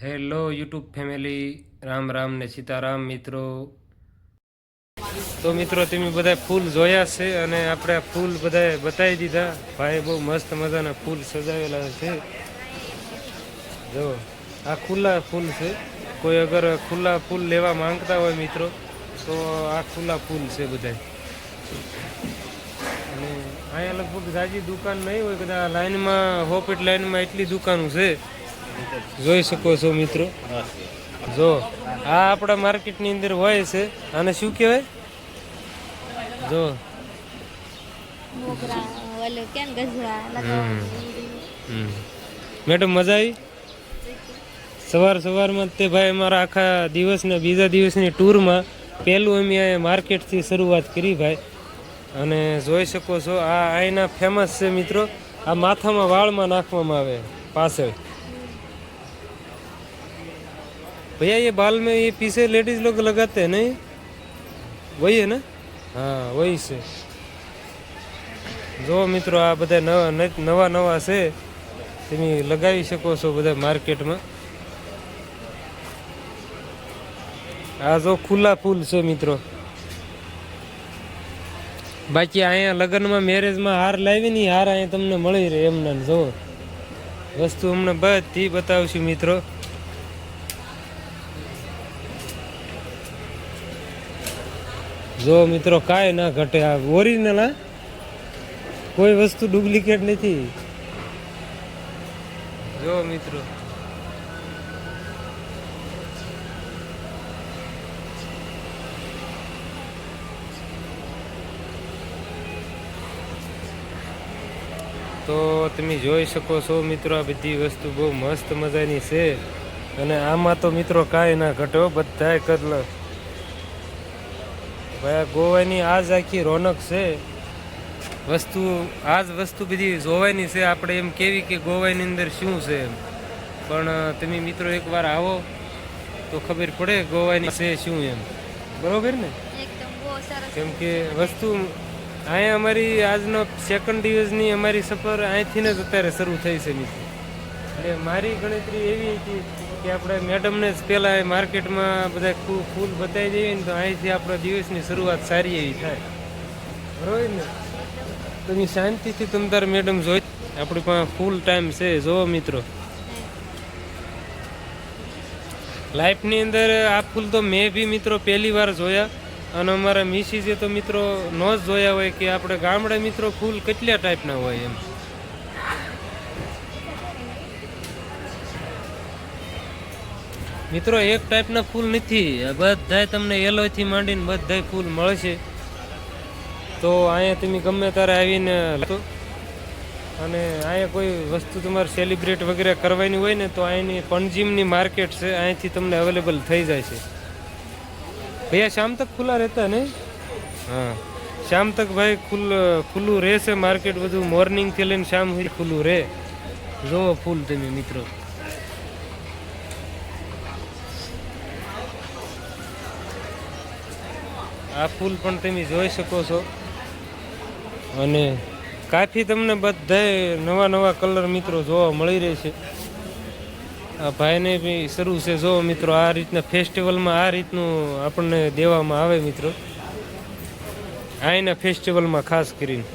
Hello YouTube family, Ram Ram ને સીતારામ મિત્રો. તો મિત્રો તમે બધા ફૂલ જોયા છે અને આપણે આ ફૂલ બધા બતાવી દીધા. ભાઈ બહુ મસ્ત મજાના ફૂલ સજાવેલા છે. જો આ ખુલ્લા ફૂલ છે. કોઈ અગર ખુલ્લા ફૂલ લેવા માંગતા હોય મિત્રો તો આ ખુલ્લા ફૂલ છે બધા. અને અહીંયા લગભગ જાજી દુકાન નહીં હોય, બધા લાઈનમાં હોપીટ લાઈનમાં એટલી દુકાનો છે, જોઈ શકો છો મિત્રો. જો આ આપણા માર્કેટની અંદર હોય છે. આને શું કહેવાય? જો મેડમ મજા આવી સવારમાં તે ભાઈ અમારા આખા દિવસના બીજા દિવસની ટૂરમાં પહેલું અમે અહીંયા માર્કેટથી શરૂઆત કરી ભાઈ. અને જોઈ શકો છો આ અહીંના ફેમસ છે મિત્રો. આ માથામાં વાળમાં નાખવામાં આવે પાછળ. भैया ये बाल में ये पीछे लेडीज लोग लगाते हैं नहीं, वही है ना? हाँ वही से. જો મિત્રો આ બધા નવા છે, તમે લગાવી શકો છો બધા માર્કેટમાં. આ જો ખુલ્લા ફૂલ છે મિત્રો. બાકી અહીંયા લગ્નમાં મેરેજમાં હાર લાવી ને હાર અહીંયા તમને મળી રહે એમને. જો વસ્તુ અમને બધી બતાવશું મિત્રો. જો મિત્રો કાંઈ ના ઘટે. આ ઓરિજિનલ, હા, કોઈ વસ્તુ ડુપ્લિકેટ નથી. જો મિત્રો તો તમે જોઈ શકો છો મિત્રો. આ બધી વસ્તુ બહુ મસ્ત મજાની છે. અને આમાં તો મિત્રો કાંઈ ના ઘટે, બધાય કદલ. ભાઈ ગોવાની આજ આખી રોનક છે. વસ્તુ બધી જોવાની છે. આપણે એમ કેવી કે ગોવાની અંદર શું છે એમ, પણ તમે મિત્રો એકવાર આવો તો ખબર પડે ગોવાની છે શું એમ. બરોબર ને? કેમ કે વસ્તુ અહીંયા અમારી આજનો સેકન્ડ દિવસની અમારી સફર અહીંથી જ અત્યારે શરૂ થઈ છે મિત્રો. એટલે મારી ગણતરી એવી હતી કે આપણે મેડમને જ પહેલાં માર્કેટમાં બધા ફૂલ બતાવી દઈએ ને તો અહીંથી આપણા દિવસની શરૂઆત સારી એવી થાય. બરોબર ને? તમે શાંતિથી તમે તારે મેડમ જોઈ. આપણી પાસે ફૂલ ટાઈમ છે. જોવો મિત્રો, લાઈફની અંદર આ ફૂલ તો મેં બી મિત્રો પહેલી વાર જોયા. અને અમારા મિસીસે તો મિત્રો ન જ જોયા હોય કે આપણે ગામડે મિત્રો ફૂલ કેટલા ટાઈપના હોય એમ. મિત્રો એક ટાઈપના ફૂલ નથી, બધાય તમને યલોથી માંડીને બધાય ફૂલ મળશે. તો અહીંયા તમે ગમે ત્યારે આવીને અને અહીંયા કોઈ વસ્તુ તમારે સેલિબ્રેટ વગેરે કરવાની હોય ને તો અહીંની પણજીમની માર્કેટ છે, અહીંથી તમને અવેલેબલ થઈ જાય છે. ભૈયા શામ તક ખુલ્લા રહેતા ને? હા, શામ તક ભાઈ ખુલ્લું રહેશે માર્કેટ. બધું મોર્નિંગથી લઈને શામ સુધી ખુલ્લું રહે. જોવો ફૂલ તમે મિત્રો. આ ફૂલ પણ તમે જોઈ શકો છો. અને કાફી તમને બધાય નવા કલર મિત્રો જોવા મળી રહેશે. આ ભાઈને બી શરૂ છે. જો મિત્રો આ રીતના ફેસ્ટિવલમાં આ રીતનું આપણને દેવામાં આવે મિત્રો. અહીંના ફેસ્ટિવલમાં ખાસ કરીને.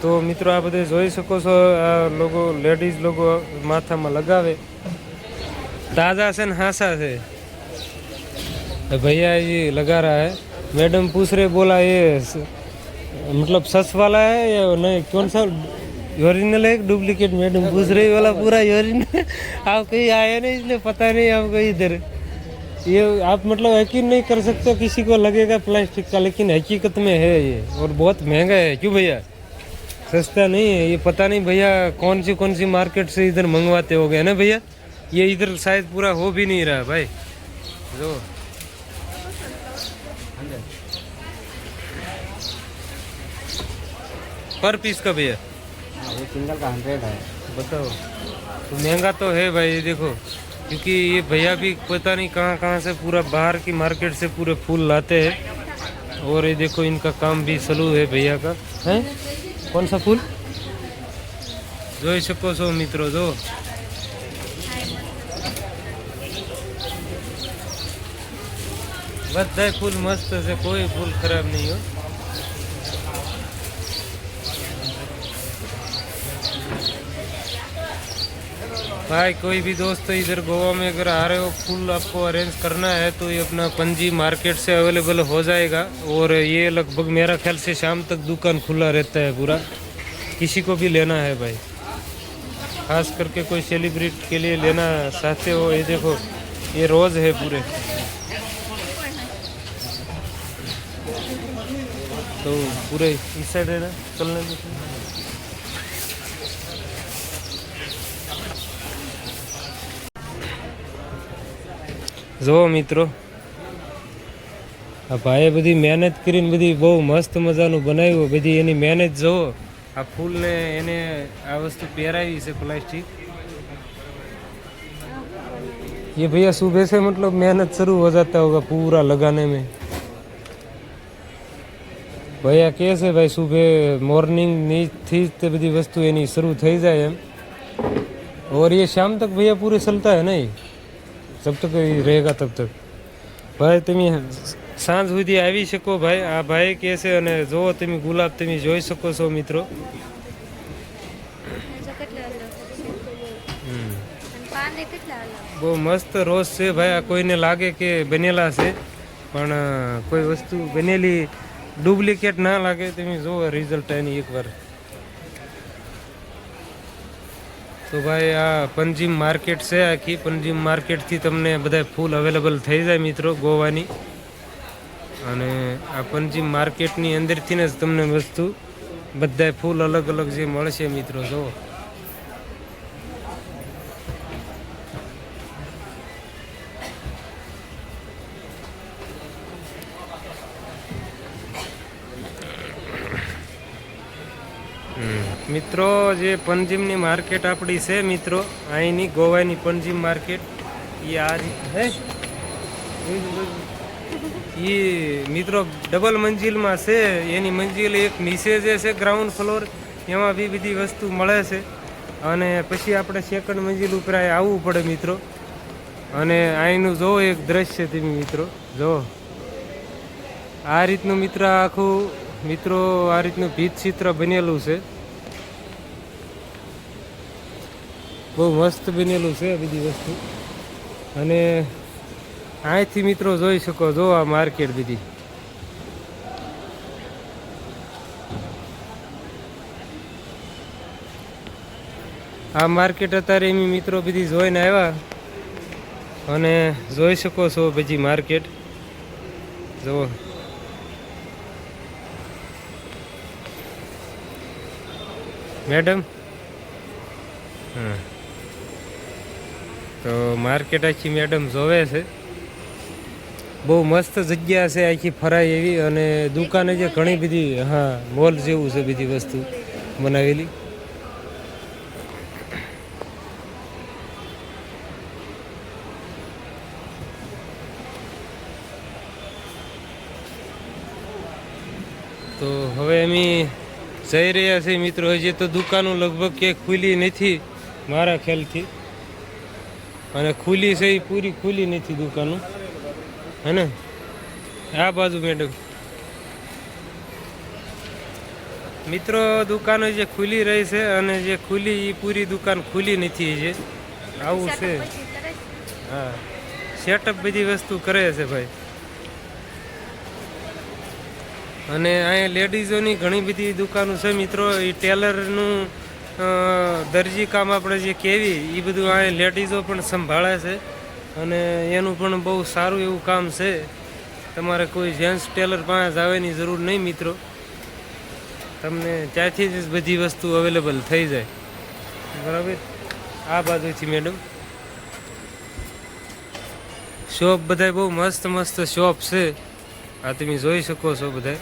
તો મિત્રો આ બધે જોઈ શકો છો. આ લોકો લેડીઝ લોકો માથામાં લગાવે. ताज़ा से हासा से भैया ये लगा रहा है. मैडम पूछ रहे, बोला ये मतलब सच वाला है या नहीं, कौन सा ओरिजिनल है डुप्लीकेट? मैडम पूछ रही वाला पूरा ओरिजिनल. आप कहीं आए नहीं इसलिए पता नहीं आपको इधर. ये आप मतलब यकीन नहीं कर सकते, किसी को लगेगा प्लास्टिक का, लेकिन हकीकत में है ये. और बहुत महंगा है. क्यों भैया? सस्ता नहीं है ये. पता नहीं भैया कौन सी मार्केट से इधर मंगवाते हो गए ना भैया. ये इधर शायद पूरा हो भी नहीं रहा भाई. जो पर पीस का भैया? ये सिंगल का 100 है. बताओ. तो महंगा तो है भाई. ये देखो, क्योंकि ये भैया भी पता नहीं कहाँ से पूरा बाहर की मार्केट से पूरे फूल लाते हैं. और ये देखो इनका काम भी सलू है भैया का. है कौन सा फूल? જોઈ શકો છો મિત્રો, જો બધાય ફૂલ મસ્ત છે, કોઈ ફૂલ ખરાબ નહીં હો. भाई कोई भी दोस्त इधर गोवा में अगर आ रहे हो, फूल आपको अरेंज करना है तो ये अपना पणजी मार्केट से अवेलेबल हो जाएगा. और ये लगभग मेरा ख्याल से शाम तक दुकान खुला रहता है पूरा. किसी को भी लेना है भाई, खास करके कोई सेलिब्रिटी के लिए लेना चाहते हो, ये देखो ये रोज है पूरे. तो पूरे इस साइड है ना चलने में. જો મિત્રો, આ ભાઈએ બધી મહેનત કરીને બધી બહુ મસ્ત મજાનું બનાવ્યું. બધી એની મહેનત જુઓ. આ ફૂલને એને આ વસ્તુ પહેરાવી છે પ્લાસ્ટિક. ये भैया सुबह से मतलब मेहनत शुरू हो जाता होगा पूरा लगाने में. भैया कैसे भाई सुबह मॉर्निंग थी ते बड़ी वस्तु एनी शुरू થઈ જાય એમ. और ये शाम तक भैया पूरे चलता है नहीं, जब तक ये रहेगा तब तक. भाई તમે સાંજ સુધી આવી શકો ભાઈ. આ ભાઈ કહે છે. અને જો તમે ગુલાબ તમે જોઈ શકો છો મિત્રો. બહુ મસ્ત રોઝ છે ભાઈ. આ કોઈને લાગે કે બનેલા છે, પણ કોઈ વસ્તુ બનેલી ડુપ્લિકેટ ના લાગે. તમે જુઓ રિઝલ્ટ એની એકવાર. તો ભાઈ આ પંજીમ માર્કેટ છે આખી. પંજીમ માર્કેટથી તમને બધા ફૂલ અવેલેબલ થઈ જાય મિત્રો ગોવાની. અને આ પંજીમ માર્કેટની અંદરથી જ તમને વસ્તુ બધા ફૂલ અલગ અલગ જે મળશે મિત્રો. જુઓ મિત્રો, જે પંજીમની માર્કેટ આપણી છે મિત્રો, અહીંની ગોવાની પંજીમ માર્કેટ એ આ હે એ મિત્રો ડબલ મંજિલમાં છે. એની મંજિલ એક નીચે જે છે ગ્રાઉન્ડ ફ્લોર, એમાં બી બધી વસ્તુ મળે છે. અને પછી આપણે સેકન્ડ મંજિલ ઉપર આવવું પડે મિત્રો. અને અહીંનું જો એક દ્રશ્ય તમે મિત્રો જો આ રીતનું મિત્ર આખું મિત્રો આ રીતનું ભીત ચિત્ર બનેલું છે. બહુ મસ્ત બનેલું છે બધી વસ્તુ. અને અહીંથી મિત્રો જોઈ શકો જો આ માર્કેટ બધી. આ માર્કેટ અત્યારે એમ મિત્રો બધી જોઈને આવ્યા. અને જોઈ શકો છો બધી માર્કેટ જુઓ. મેડમ હા, તો માર્કેટ આખી મેડમ જોવે છે. બહુ મસ્ત જગ્યા છે આખી ફરાય એવી. અને દુકાને જે ઘણી બધી હા મોલ જેવું છે બધી વસ્તુ બનાવેલી. તો હવે અમે જઈ રહ્યા છીએ મિત્રો. હજી તો દુકાનો લગભગ ક્યાંય ખુલી નથી મારા ખ્યાલથી. અને ખુલી છે એ પૂરી ખુલી નથી દુકાનો, હે ને. આ બાજુ મેડમ મિત્રો દુકાનો જે ખુલી રહી છે અને જે ખુલી એ પૂરી દુકાન ખુલી નથી. જે આવું છે. હા, સેટઅપ બધી વસ્તુ કરે છે ભાઈ. અને અહીંયા લેડીઝોની ઘણી બધી દુકાનો છે મિત્રો. એ ટેલરનું દરજી કામ આપણે જે કહેવી એ બધું અહીંયા લેડીઝો પણ સંભાળે છે. અને એનું પણ બહુ સારું એવું કામ છે. તમારે કોઈ જેન્ટ્સ ટેલર પાસે જવાની જરૂર નહીં મિત્રો. તમને ત્યાંથી જ બધી વસ્તુ અવેલેબલ થઈ જાય બરાબર. આ બાજુથી મેડમ શોપ બધા બહુ મસ્ત મસ્ત શોપ છે. આ તમે જોઈ શકો છો બધા.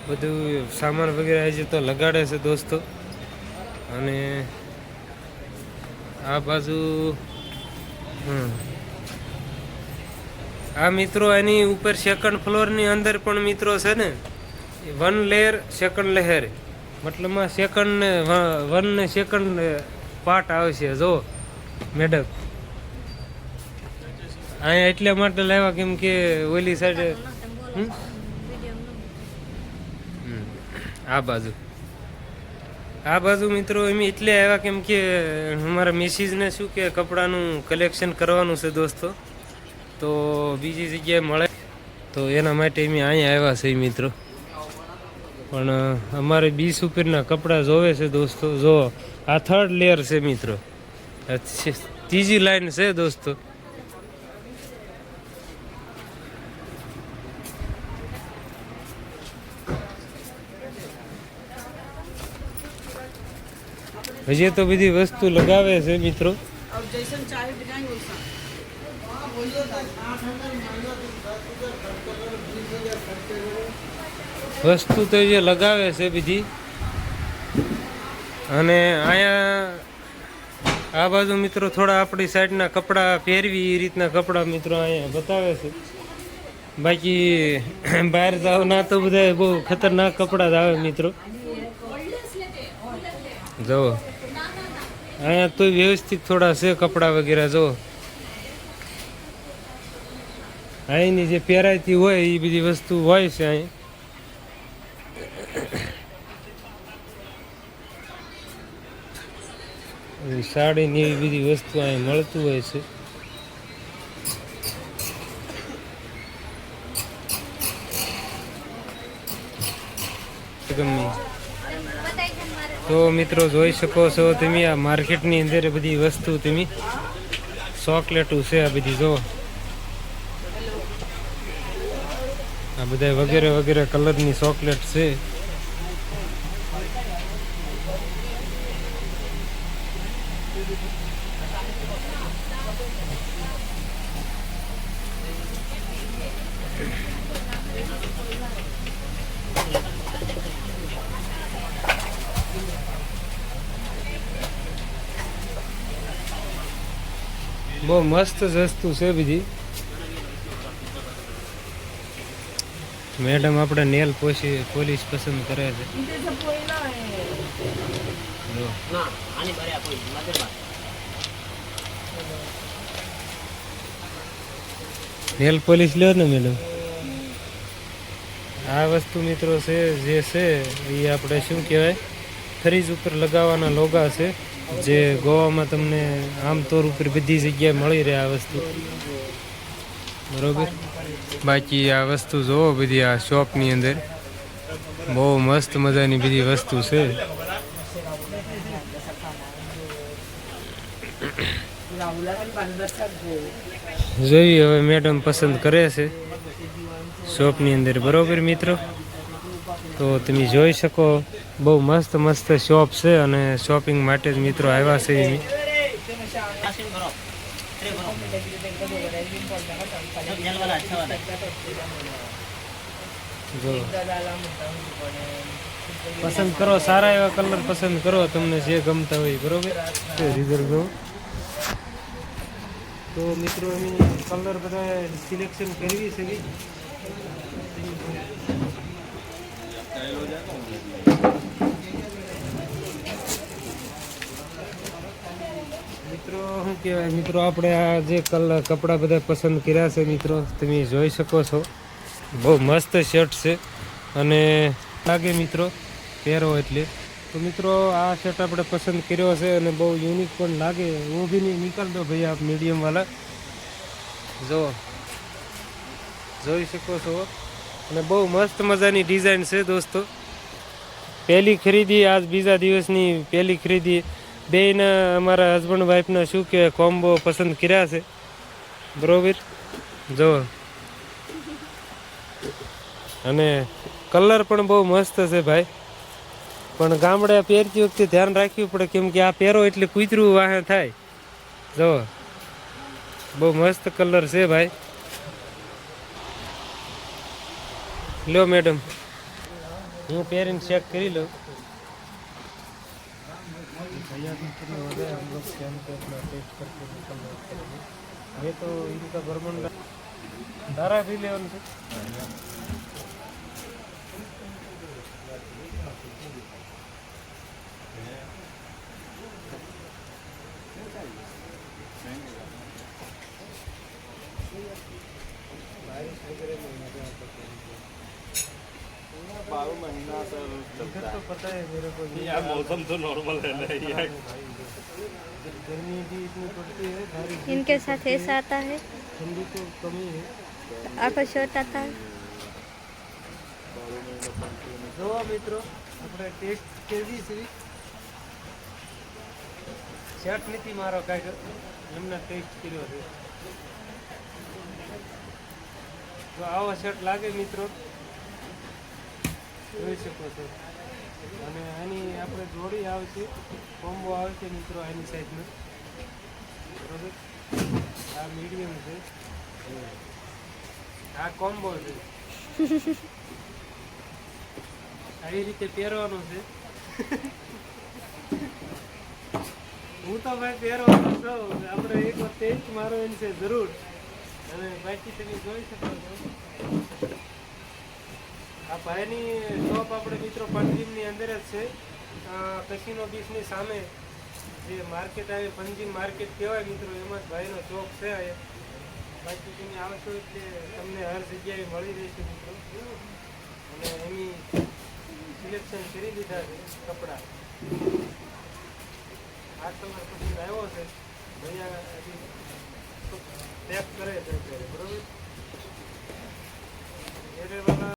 બધું સામાન વગેરે આજે તો લગાડે છે દોસ્તો. અને આ બાજુ આ મિત્રો એની ઉપર સેકન્ડ ફ્લોરની અંદર પણ મિત્રો છે ને 1 લેયર સેકન્ડ લેયર મતલબમાં સેકન્ડ ને 1 ને સેકન્ડ પાર્ટ આવશે જો મેડમ અહીંયા એટલા માટે લાવ્યા કેમ કે ઓલી સાઈડ આ બાજુ મિત્રો એમ એટલે આવ્યા કેમ કે અમારા મિસિસને શું કે કપડાનું કલેક્શન કરવાનું છે દોસ્તો તો બીજી જગ્યાએ મળે તો એના માટે અમે અહીંયા આવ્યા છે મિત્રો પણ અમારે 20 ઉપરના કપડાં જોવે છે દોસ્તો જો આ 3rd લેયર છે મિત્રો ત્રીજી લાઈન છે દોસ્તો હજી તો બધી વસ્તુ લગાવે છે મિત્રો વસ્તુ તો જે લગાવે છે બધી અને અહીંયા આ બાજુ મિત્રો થોડા આપણી સાઈડના કપડાં પહેરવી એ રીતના કપડાં મિત્રો અહીંયા બતાવે છે બાકી બહાર જાવ ના તો બધા બહુ ખતરનાક કપડાં જ આવે મિત્રો જુઓ અહીંયા તો વ્યવસ્થિત થોડા છે કપડાં વગેરે જો અહીંની જે પહેરાતી હોય એ બધી વસ્તુ હોય છે અહીં સાડીની એવી બધી વસ્તુ અહીં મળતું હોય છે ગમે તો મિત્રો જોઈ શકો છો તમે આ માર્કેટની અંદર બધી વસ્તુ તમે ચોકલેટો છે આ બધી જો આ બધા વગેરે વગેરે કલરની ચોકલેટ છે બહુ મસ્ત વસ્તુ છે બધી મેડમ આપણે નેલ પોલિશ પસંદ કરે છે નેલ પોલિશ લ્યો ને મેડમ આ વસ્તુ મિત્રો છે જે છે એ આપણે શું કહેવાય ફ્રીજ ઉપર લગાવવાના લોગા છે જે ગોવામાં તમને આમતોર ઉપર બધી જગ્યાએ મળી રહે આ વસ્તુ બરોબર બાકી આ વસ્તુ જોવો બધી આ શોપની અંદર બહુ મસ્ત મજાની બધી વસ્તુ છે જોઈ હવે મેડમ પસંદ કરે છે શોપની અંદર બરોબર મિત્રો તો તમે જોઈ શકો બહુ મસ્ત મસ્ત શોપ છે અને શોપિંગ માટે જ મિત્રો આવ્યા છે જો પસંદ કરો સારા એવા કલર પસંદ કરો તમને જે ગમતા હોય બરોબર રિઝલ્ટ જો તો મિત્રો અમે કલર બધા સિલેક્શન કરવી છે મિત્રો શું કહેવાય મિત્રો આપણે આ જે કપડાં બધા પસંદ કર્યા છે મિત્રો તમે જોઈ શકો છો બહુ મસ્ત શર્ટ છે અને લાગે મિત્રો પહેરો એટલે તો મિત્રો આ શર્ટ આપણે પસંદ કર્યો છે અને બહુ યુનિક પણ લાગે वो भी नहीं निकाल दो भैया आप मीडियम वाला જો જોઈ શકો છો અને બહુ મસ્ત મજાની ડિઝાઇન છે દોસ્તો પહેલી ખરીદી આજ બીજા દિવસની પહેલી ખરીદી બેયના અમારા હસબન્ડ વાઈફના શું કે કોમ્બો પસંદ કર્યા છે બરોબર જો અને કલર પણ બહુ મસ્ત છે ભાઈ પણ ગામડે પહેરતી વખતે ધ્યાન રાખવું પડે કેમ કે આ પહેરો એટલે કૂતરું વાહે થાય જો બહુ મસ્ત કલર છે ભાઈ લો મેડમ હું પહેરીને ચેક કરી લઉં ये तो इनका बर्मन ધારાવી લેવાનું છે. इधर तो पता है मेरे को यार मौसम तो नॉर्मल है ना यार गर्मी भी इतनी पड़ती है बारिश इनके साथ ऐसा आता है, ठंडी तो कम ही है. आपका शर्ट आता है. જો મિત્રો આપણે ટેસ્ટ કેવી છે શર્ટ નથી મારો કાંઈક એમને ટેસ્ટ કર્યો છે. જો આવો શર્ટ લાગે મિત્રો જોઈ શકો છો. અને આની આપણે જોડી આવશે કોમ્બો આવશે મિત્રો આની સાઈઝમાં બરોબર. આ મીડિયમ છે આ કોમ્બો છે. આવી રીતે પહેરવાનું છે. હું તો ભાઈ પહેરવાનો છું. આપણે એક વાર ટેસ્ટ મારવાની છે જરૂર. અને બાકી તમે જોઈ શકો છો આ ભાઈની શોપ આપણે મિત્રો પંજીમની અંદર જ છે. કસીનો બીચની સામે જે માર્કેટ આવે પંજીમ માર્કેટ કહેવાય મિત્રો એમાં જ ભાઈનો શોપ છે. બાકી તમે આવશો એટલે તમને હર જગ્યાએ મળી રહેશે મિત્રો. અને એની સિલેક્શન કરી દીધા છે કપડાં. આ કલર પસંદ આવ્યો છે ભૈયા હજી પેક કરે છે અત્યારે બરોબર.